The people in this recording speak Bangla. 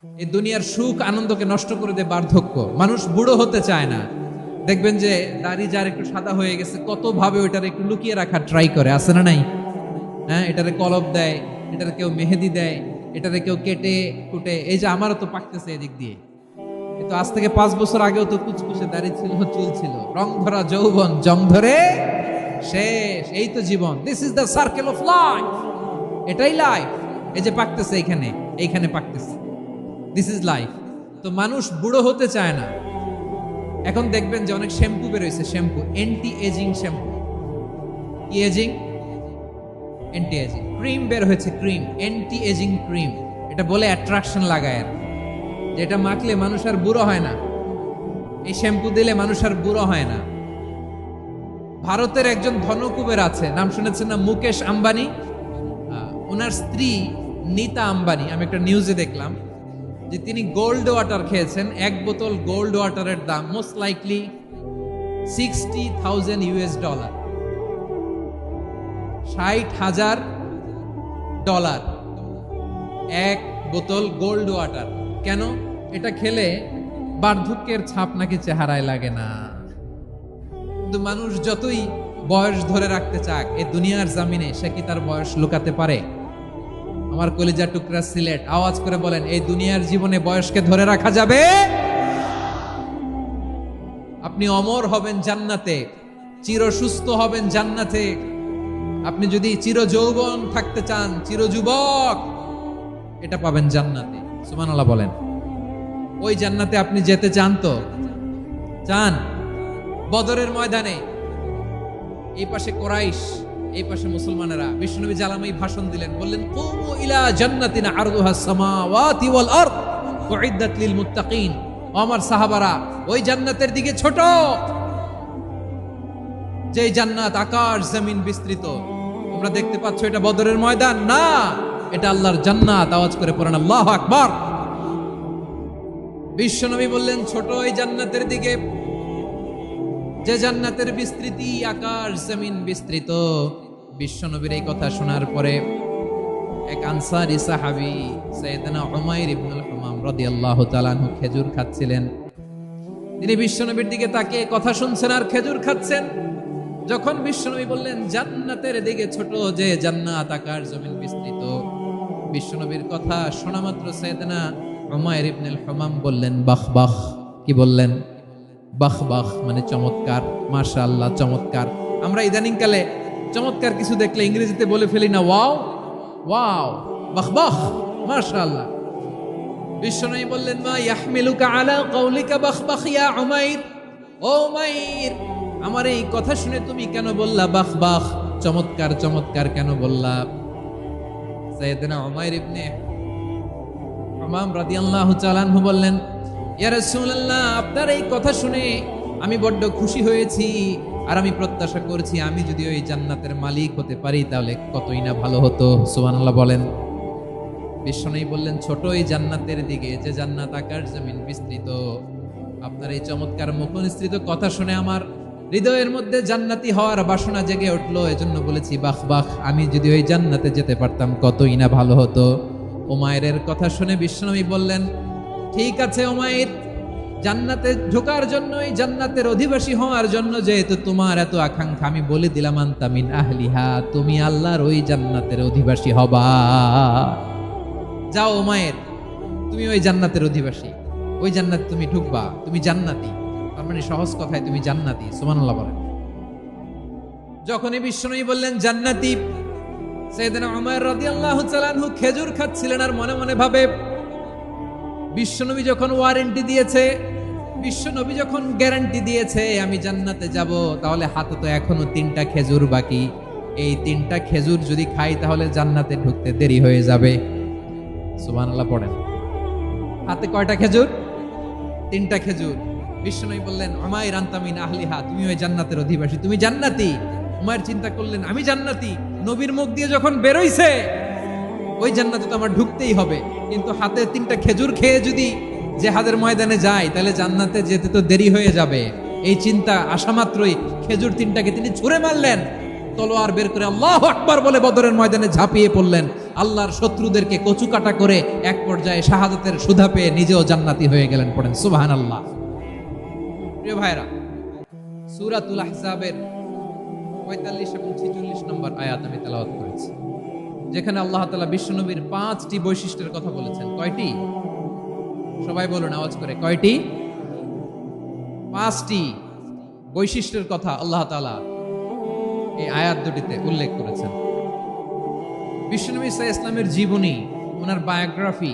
এই দুনিয়ার সুখ আনন্দকে নষ্ট করে দেয় বার্ধক্য। মানুষ বুড়ো হতে চায় না। দেখবেন যে দাড়ি যার একটু সাদা হয়ে গেছে কত ভাবে ওইটার একটু লুকিয়ে রাখার ট্রাই করে, আছে না নাই? হ্যাঁ, এটারে কলপ দেয়, এটারে কেউ মেহেদি দেয়, এটারে কেউ কেটে কুটে। এই যে আমারও তো পাকতেছে এদিক দিয়ে, কিন্তু আজ থেকে 5 বছর আগেও তো কুচকুচে দাড়ি ছিল, চুল ছিল, রং ধরা যৌবন জং ধরে শেষ। এই তো জীবন, this is the circle of life. এটাই লাইফ। এই যে পাকতেছে এইখানে, এইখানে পাকতেছে, দিস ইজ লাইফ। তো মানুষ বুড়ো হতে চায় না। এখন দেখবেন যে অনেক শ্যাম্পু বেরোইছে, শ্যাম্পু অ্যান্টি এজিং শ্যাম্পু। কি এজিং? Anti ageing. ক্রিম বের হয়েছে, ক্রিম অ্যান্টি এজিং ক্রিম। এটা বলে অ্যাট্রাকশন লাগায় আর, যেটা মাখলে মানুষ আর বুড়ো হয় না। এই শ্যাম্পু দিলে মানুষ আর বুড়ো হয় না। ভারতের একজন ধনকুবের আছে, নাম শুনেছেন না? মুকেশ আম্বানি। ওনার স্ত্রী নীতা আম্বানি, আমি একটা নিউজে দেখলাম যে তিনি গোল্ড ওয়াটার খেয়েছেন। এক বোতল গোল্ড ওয়াটারের দাম মোস্ট লাইকলি $60,000, $60,000 এক বোতল গোল্ড ওয়াটার। কেন? এটা খেলে বার্ধক্যের ছাপ নাকি চেহারায় লাগে না। কিন্তু মানুষ যতই বয়স ধরে রাখতে চাক এই দুনিয়ার জামিনে, সে কি তার বয়স লুকাতে পারে? আমার কলিজার টুকরা সিলেট, আওয়াজ করে বলেন, এই দুনিয়ার জীবনে বয়সকে ধরে রাখা যাবে? আপনি অমর হবেন জান্নাতে, চির সুস্থ হবেন জান্নাতে। আপনি যদি চির যৌবন থাকতে চান, চির যুবক, এটা পাবেন জান্নাতে। সুবহানাল্লাহ বলেন। ওই জান্নাতে আপনি যেতে চান তো? চান? বদরের ময়দানে এই পাশে কোরাইশ, এই পাশে মুসলমানেরা। বিশ্বনবী জালামাই ভাষণ দিলেন, বললেন, কুমু ইলা জান্নাতিন আরদুহাস সামাওয়াতি ওয়াল আরদ উইদ্দাত লিল মুত্তাকিন। আমার সাহাবারা, ওই জান্নাতের দিকে ছোট, যে জান্নাত আকাশ জমিন বিস্তৃত। তোমরা দেখতে পাচ্ছ এটা বদরের ময়দান না, এটা আল্লাহর জান্নাত। আওয়াজ করে পড়েন আল্লাহু আকবার। বিশ্বনবী বললেন, ছোট ওই জান্নাতের দিকে, যে জান্নাতের বিস্তৃতি আকাশ জমিন বিস্তৃত। বিশ্বনবীর এই কথা শোনার পরে এক আনসারী সাহাবী সাইয়েদনা উমাইর ইবনুল হুমাম রাদিয়াল্লাহু তাআলা আনহু খেজুর খাচ্ছিলেন। তিনি বিশ্বনবীর দিকে তাকিয়ে কথা শুনছেন আর খেজুর খাচ্ছেন। যখন বিশ্বনবী বললেন জান্নাতের দিকে ছোট, যে জান্নাত আকাশ জমিন বিস্তৃত, বিশ্বনবীর কথা শোনা মাত্র সাইয়েদনা উমাইর ইবনুল হুমাম বললেন বাহ বাহ। কি বললেন? বাহ বাহ, মানে চমৎকার, মাশাআল্লাহ, চমৎকার। আমরা ইদানিং কালে চমৎকার কিছু দেখলে ইংরেজিতে বলে ফেলি না, ওয়াও ওয়াও, বাহ বাহ, মাশাআল্লাহ। বিশ্বনবী বললেন, মা ইয়াহমিলুকা আলা কাউলিকা বাহ বাহ ইয়া উমাইর। ও উমাইর, আমার এই কথা শুনে তুমি কেন বললা বাহ বাহ, চমৎকার চমৎকার কেন বললা? সাইয়েদনা উমাইর ইবনে হুমাম রাদিয়াল্লাহু তাআলা আনহু বললেন, ইয়া রাসূলুল্লাহ, আপনার এই কথা শুনে আমি বড্ড খুশি হয়েছি, আর আমি প্রত্যাশা করছি আমি যদি ওই জান্নাতের মালিক হতে পারি তাহলে কতই না ভালো হতো। সুবহানাল্লাহ বলেন। বিশ্বনবী বললেন, ছোট এই জান্নাতের দিকে, যে জান্নাত আকাশ জমিন বিস্তৃত। আপনার এই চমৎকার মুখনিসৃত কথা শুনে আমার হৃদয়ের মধ্যে জান্নাতি হওয়ার বাসনা জেগে উঠলো, এজন্য বলেছি বাহ বাহ, আমি যদি ওই জান্নাতে যেতে পারতাম কতই না ভালো হতো। উমাইরের কথা শুনে বিশ্বনবী বললেন, ঠিক আছে উমাইর, জান্নাতে ঢোকার জন্য, এই জান্নাতের অধিবাসী হওয়ার জন্য যেহেতু তোমার এত আকাঙ্ক্ষা, আমি বলে দিলাম আনতা মিন আহলিহা, তুমি আল্লাহর ওই জান্নাতের অধিবাসী হবা। যাও উমাইর, তুমি ওই জান্নাতের অধিবাসী, ওই জান্নাতে তুমি ঢুকবা, তুমি জান্নাতি। তার মানে সহজ কথায় তুমি জান্নাতি। সুবহানাল্লাহ বলেন। যখনই বিশ্বনবী বললেন জান্নাতি, সাইয়েদনা উমাইর রাদিয়াল্লাহু তাআলা আনহু খেজুর খাচ্ছিলেন আর মনে মনে ভাবে, বিশ্বনবী যখন ওয়ারেন্টি দিয়েছে, বিশ্বনবী যখন গ্যারান্টি দিয়েছে আমি জান্নাতে যাব, তাহলে হাতে তো এখনো 3টা খেজুর বাকি। এই 3টা খেজুর যদি খাই তাহলে জান্নাতে ঢুকতে দেরি হয়ে যাবে। সুবহানাল্লাহ পড়েন। হাতে কয়টা খেজুর? 3টা খেজুর। বিশ্বনবী বললেন, উমাইর আনতা মিন আহলিহা, তুমি ওই জান্নাতের অধিবাসী, তুমি জান্নাতি। উমাইর চিন্তা করলেন, আমি জান্নাতি, নবীর মুখ দিয়ে যখন বেরোইছে ওই জান্নাতে তো আমার ঢুকতেই হবে, কিন্তু হাতে 3টা খেজুর খেয়ে যদি জিহাদের ময়দানে যাই তাহলে জান্নাতে যেতে তো দেরি হয়ে যাবে। এই চিন্তা আসা মাত্রই খেজুর 3টাকে তিনি ছুঁড়ে মারলেন, তলোয়ার বের করে আল্লাহু আকবার বলে বদরের ময়দানে ঝাঁপিয়ে পড়লেন। আল্লাহর শত্রুদেরকে কচুকাটা করে এক পর্যায়ে শাহাদাতের সুধা পেয়ে নিজেও জান্নাতি হয়ে গেলেন। পড়েন সুবহানাল্লাহ। প্রিয় ভাইরা, সূরাতুল আহজাবের ৪৫ এবং ৪৬ নম্বর আয়াত আমি তেলাওয়াত করেছি, যেখানে আল্লাহ তাআলা বিশ্বনবীর ৫টি বৈশিষ্ট্যের কথা বলেছেন। কয়টি? সবাই বলুন আওয়াজ করে, কয়টি? ৫টি বৈশিষ্ট্যের কথা আল্লাহ তাআলা এই আয়াত দুটিতে উল্লেখ করেছেন। বিশ্বনবী সাল্লাল্লাহু আলাইহি ওয়াসাল্লামের জীবনী, ওনার বায়োগ্রাফি